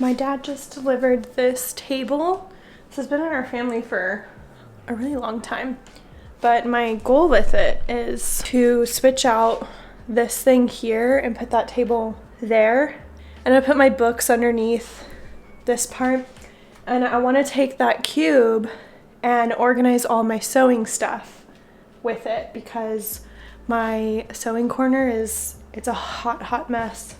My dad just delivered this table. This has been in our family for a really long time. But my goal with it is to switch out this thing here and put that table there. And I put my books underneath this part. And I want to take that cube and organize all my sewing stuff with it because my sewing corner it's a hot mess.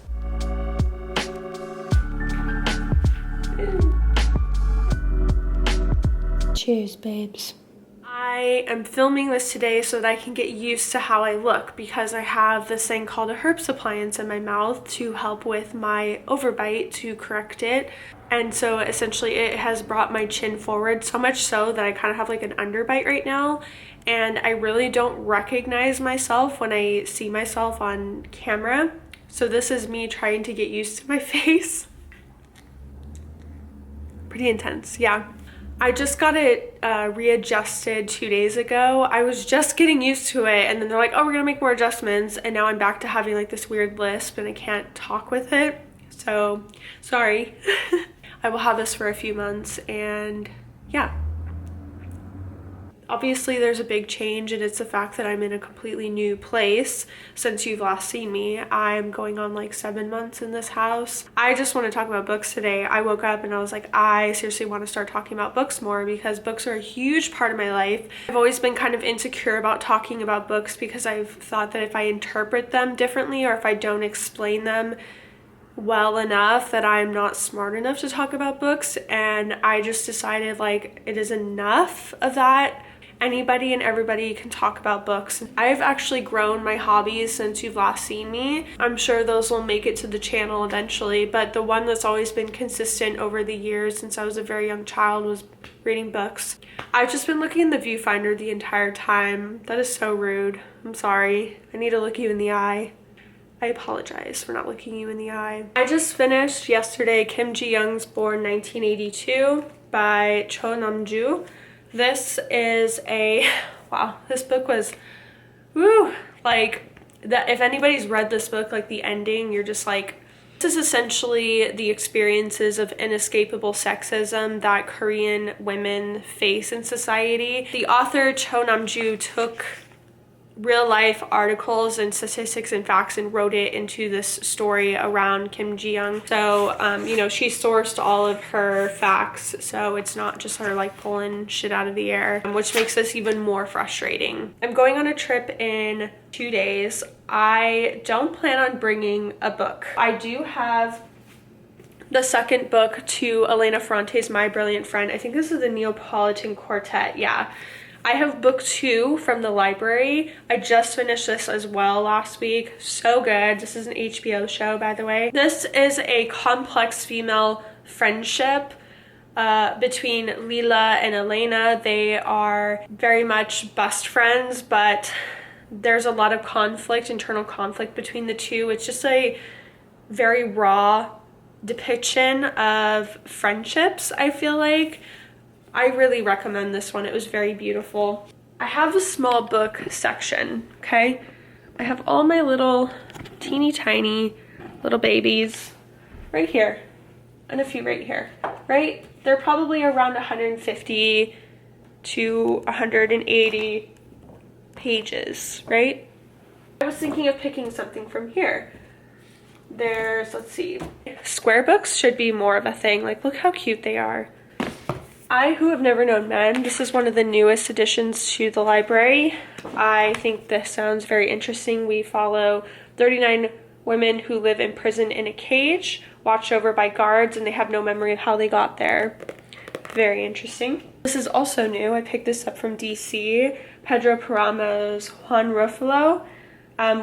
Cheers, babes. I am filming this today so that I can get used to how I look because I have this thing called a herpes appliance in my mouth to help with my overbite to correct it. And so essentially it has brought my chin forward so much so that I kind of have like an underbite right now. And I really don't recognize myself when I see myself on camera. So this is me trying to get used to my face. Pretty intense, yeah. I just got it readjusted 2 days ago. I was just getting used to it and then they're like, oh, we're gonna make more adjustments. And now I'm back to having like this weird lisp and I can't talk with it. So sorry. I will have this for a few months and yeah. Obviously there's a big change and it's the fact that I'm in a completely new place since you've last seen me. I'm going on like 7 months in this house. I just want to talk about books today. I woke up and I was like, I seriously want to start talking about books more because books are a huge part of my life. I've always been kind of insecure about talking about books because I've thought that if I interpret them differently or if I don't explain them well enough that I'm not smart enough to talk about books. And I just decided like it is enough of that. Anybody and everybody can talk about books. I've actually grown my hobbies since you've last seen me. I'm sure those will make it to the channel eventually, but the one that's always been consistent over the years since I was a very young child was reading books. I've just been looking in the viewfinder the entire time. That is so rude. I'm sorry. I need to look you in the eye. I apologize for not looking you in the eye. I just finished yesterday Kim Ji-young's Born 1982 by Cho Nam-ju. This is wow, this book was, like, that. If anybody's read this book, like the ending, you're just like, this is essentially the experiences of inescapable sexism that Korean women face in society. The author Cho Nam-ju took real life articles and statistics and facts and wrote it into this story around Kim Ji-young. So, you know, she sourced all of her facts, so it's not just her like pulling shit out of the air, which makes this even more frustrating. I'm going on a trip in 2 days. I don't plan on bringing a book. I do have the second book to Elena Ferrante's My Brilliant Friend. I think this is the Neapolitan Quartet, yeah. I have book 2 from the library. I just finished this as well last week. So good. This is an HBO show, by the way. This is a complex female friendship between Lila and Elena. They are very much best friends, but there's a lot of conflict, internal conflict between the two. It's just a very raw depiction of friendships, I feel like. I really recommend this one. It was very beautiful. I have a small book section, okay? I have all my little teeny tiny little babies right here and a few right here, right? They're probably around 150 to 180 pages, right? I was thinking of picking something from here. There's, let's see, square books should be more of a thing. Like, look how cute they are. I, who have never known men, this is one of the newest additions to the library. I think this sounds very interesting. We follow 39 women who live in prison in a cage, watched over by guards, and they have no memory of how they got there. Very interesting. This is also new. I picked this up from DC. Pedro Parama's Juan Ruffalo,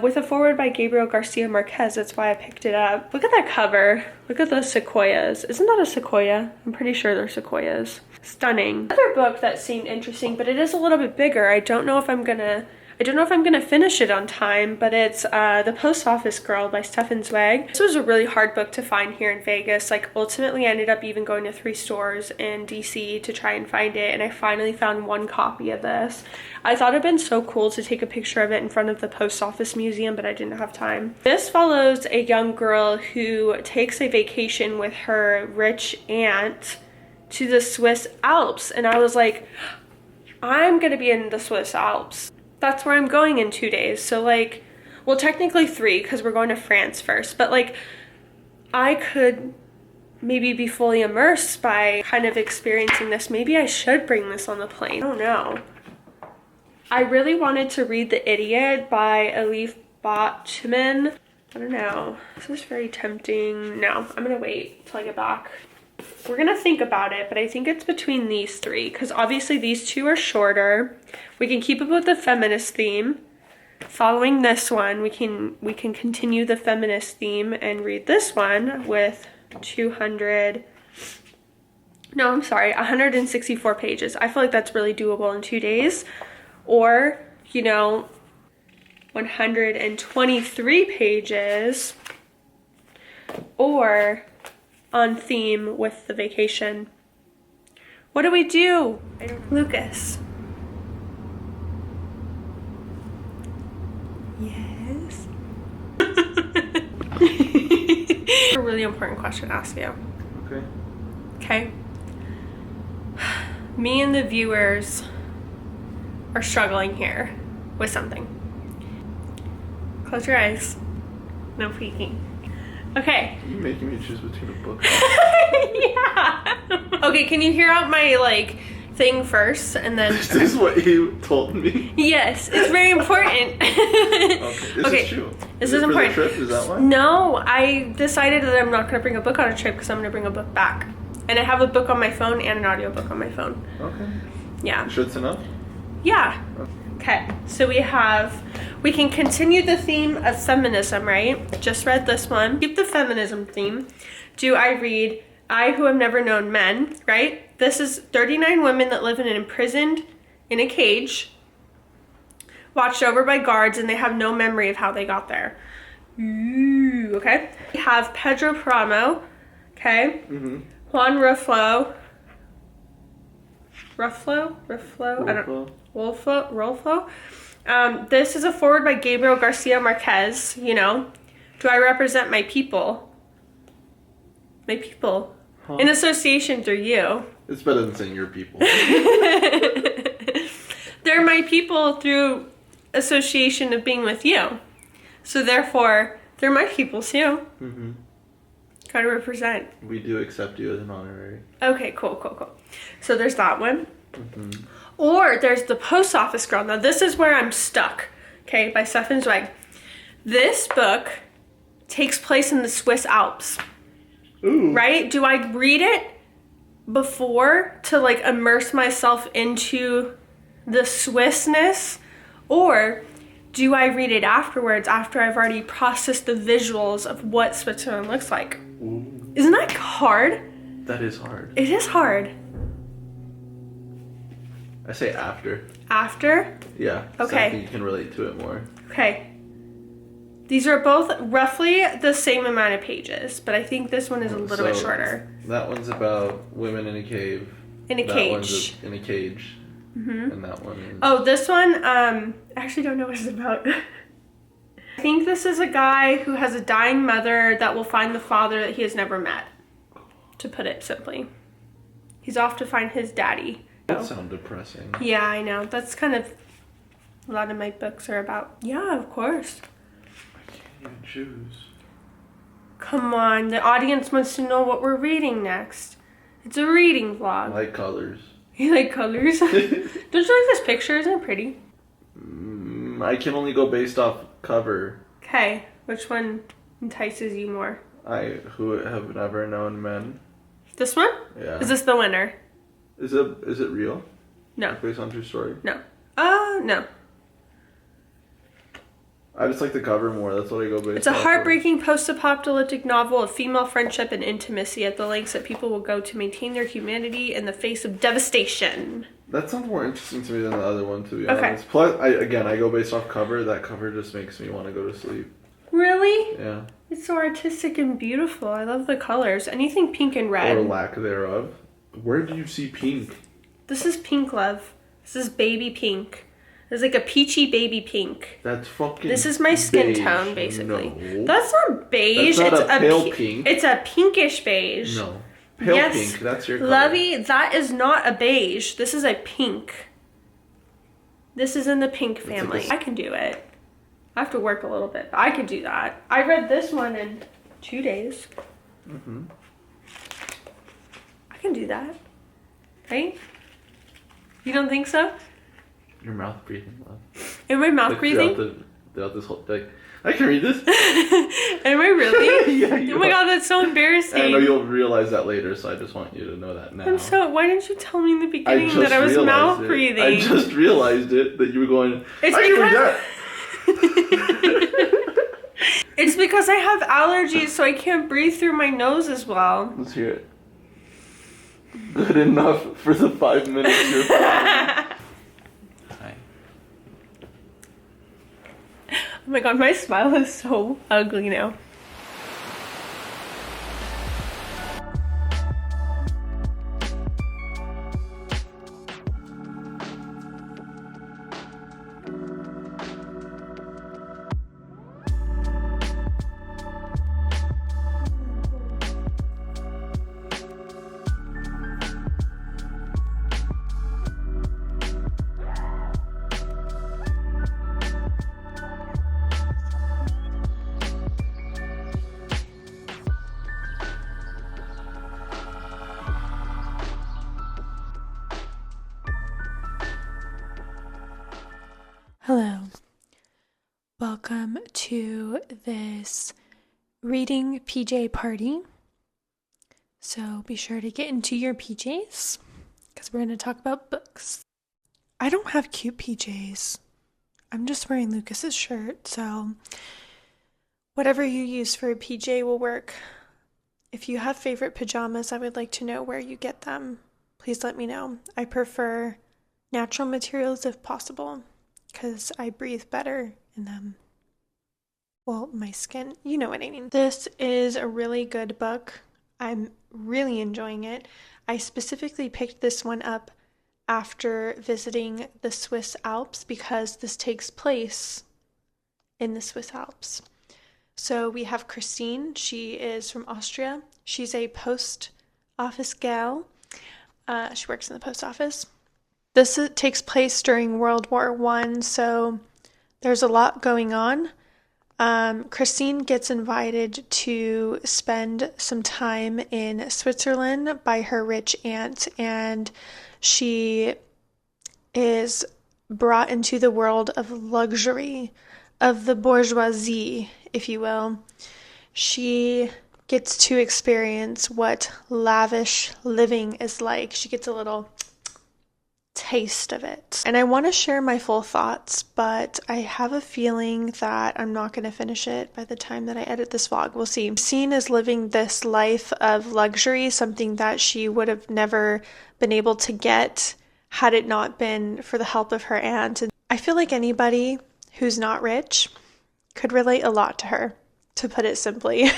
with a foreword by Gabriel Garcia Marquez. That's why I picked it up. Look at that cover. Look at those sequoias. Isn't that a sequoia? I'm pretty sure they're sequoias. Stunning. Another book that seemed interesting, but it is a little bit bigger. I don't know if I'm gonna, I don't know if I'm gonna finish it on time, but it's The Post Office Girl by Stefan Zweig. This was a really hard book to find here in Vegas. Like, ultimately I ended up even going to 3 stores in DC to try and find it, and I finally found 1 copy of this. I thought it'd been so cool to take a picture of it in front of the post office museum, but I didn't have time. This follows a young girl who takes a vacation with her rich aunt to the Swiss Alps, and I was like, I'm gonna be in the Swiss Alps. That's where I'm going in 2 days. So like, well, technically 3 because we're going to France first, but like, I could maybe be fully immersed by kind of experiencing this. Maybe I should bring this on the plane. I don't know. I really wanted to read The Idiot by Elif Bachman. I don't know. This is very tempting. No, I'm gonna wait till I get back. We're gonna think about it, but I think it's between these 3 because obviously these 2 are shorter. We can keep up with the feminist theme. Following this one, we can continue the feminist theme and read this one with 164 pages. I feel like that's really doable in 2 days. Or, you know, 123 pages, or on theme with the vacation. What do we do? Lucas. Yes. A really important question to ask you. Okay. Okay. Me and the viewers are struggling here with something. Close your eyes. No peeking. Okay. You're making me choose between a book. Yeah. Okay, can you hear out my like thing first and then This is what you told me. Yes, it's very important. Okay, this is true. This it is for important. The trip? Is that why? No, I decided that I'm not gonna bring a book on a trip because I'm gonna bring a book back. And I have a book on my phone and an audiobook on my phone. Okay. Yeah. You sure it's enough? Yeah. Okay, so we can continue the theme of feminism, right? Just read this one. Keep the feminism theme. Do I read I Who Have Never Known Men, right? This is 39 women that live imprisoned in a cage, watched over by guards, and they have no memory of how they got there. Ooh, okay. We have Pedro Paramo, okay? Mm-hmm. Juan Rulfo. Ruffalo? I don't know. Rolfo. This is a foreword by Gabriel Garcia Marquez, you know. Do I represent my people? My people. Huh. In association through you. It's better than saying your people. They're my people through association of being with you. So therefore, they're my people too. Mm-hmm. Gotta represent. We do accept you as an honorary. Okay, cool. So there's that one. Mm-hmm. Or there's The Post Office Girl. Now this is where I'm stuck, okay, by Stefan Zweig. This book takes place in the Swiss Alps. Ooh. Right? Do I read it before to like immerse myself into the Swissness? Or do I read it afterwards after I've already processed the visuals of what Switzerland looks like? Ooh. Isn't that hard? That is hard. It is hard. I say after. After? Yeah. So Okay. I think you can relate to it more. Okay. These are both roughly the same amount of pages, but I think this one is a little bit shorter. That one's about women in a cave. In a that cage. One's in a cage. Mm-hmm. And that one is... Oh, this one, I actually don't know what it's about. I think this is a guy who has a dying mother that will find the father that he has never met, to put it simply. He's off to find his daddy. That sounds depressing. Yeah, I know. That's kind of a lot of my books are about. Yeah, of course. I can't even choose. Come on, the audience wants to know what we're reading next. It's a reading vlog. I like colors. You like colors? Don't you like this picture? Isn't it pretty? I can only go based off cover. Okay, which one entices you more? I Who Have Never Known Men. This one? Yeah. Is this the winner? Is it real? No. Based on true story? No. No. I just like the cover more. That's what I go based It's a off of. heartbreaking post-apocalyptic novel of female friendship and intimacy at the lengths that people will go to maintain their humanity in the face of devastation. That sounds more interesting to me than the other one, to be Okay. honest. Plus, I go based off cover. That cover just makes me want to go to sleep. Really? Yeah. It's so artistic and beautiful. I love the colors. Anything pink and red. Or lack thereof. Where do you see pink? This is pink, love. This is baby pink. It's like a peachy baby pink. That's fucking. This is my skin beige. tone, basically. No. That's not beige. That's not it's a pale pink. It's a pinkish beige. No. Pale Yes, pink. That's your color. Lovey, that is not a beige. This is a pink. This is in the pink family. I can do it. I have to work a little bit, but I can do that. I read this one in 2 days. Mm-hmm. I can do that. Right? You don't think so? Your mouth breathing. Love. Am I mouth Like, breathing? Throughout this whole thing. I can read this. Am I really? Yeah, you Oh my are. god, that's so embarrassing. I know you'll realize that later, so I just want you to know that now. Why didn't you tell me in the beginning that I was realized mouth it. breathing? I just realized it, that you were going, It's I can read that. It's because I have allergies, so I can't breathe through my nose as well. Let's hear it. Good enough for the 5 minutes you're Hi. Oh my god, my smile is so ugly now. Hello. Welcome to this reading PJ party. So be sure to get into your PJs because we're going to talk about books. I don't have cute PJs. I'm just wearing Lucas's shirt, so whatever you use for a PJ will work. If you have favorite pajamas, I would like to know where you get them. Please let me know. I prefer natural materials if possible, because I breathe better in them. Well, my skin, you know what I mean. This is a really good book. I'm really enjoying it. I specifically picked this one up after visiting the Swiss Alps because this takes place in the Swiss Alps. So we have Christine. She is from Austria. She's a post office gal. She works in the post office. This takes place during World War I, so there's a lot going on. Christine gets invited to spend some time in Switzerland by her rich aunt, and she is brought into the world of luxury, of the bourgeoisie, if you will. She gets to experience what lavish living is like. She gets a little taste of it. And I want to share my full thoughts, but I have a feeling that I'm not going to finish it by the time that I edit this vlog. We'll see. Christine is living this life of luxury, something that she would have never been able to get had it not been for the help of her aunt. And I feel like anybody who's not rich could relate a lot to her, to put it simply.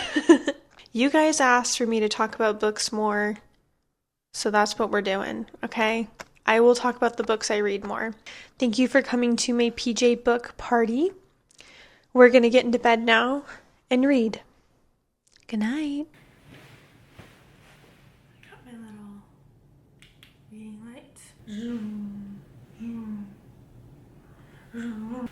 You guys asked for me to talk about books more, so that's what we're doing, okay? I will talk about the books I read more. Thank you for coming to my PJ book party. We're going to get into bed now and read. Good night. I got my little reading light. Zoom, zoom, zoom.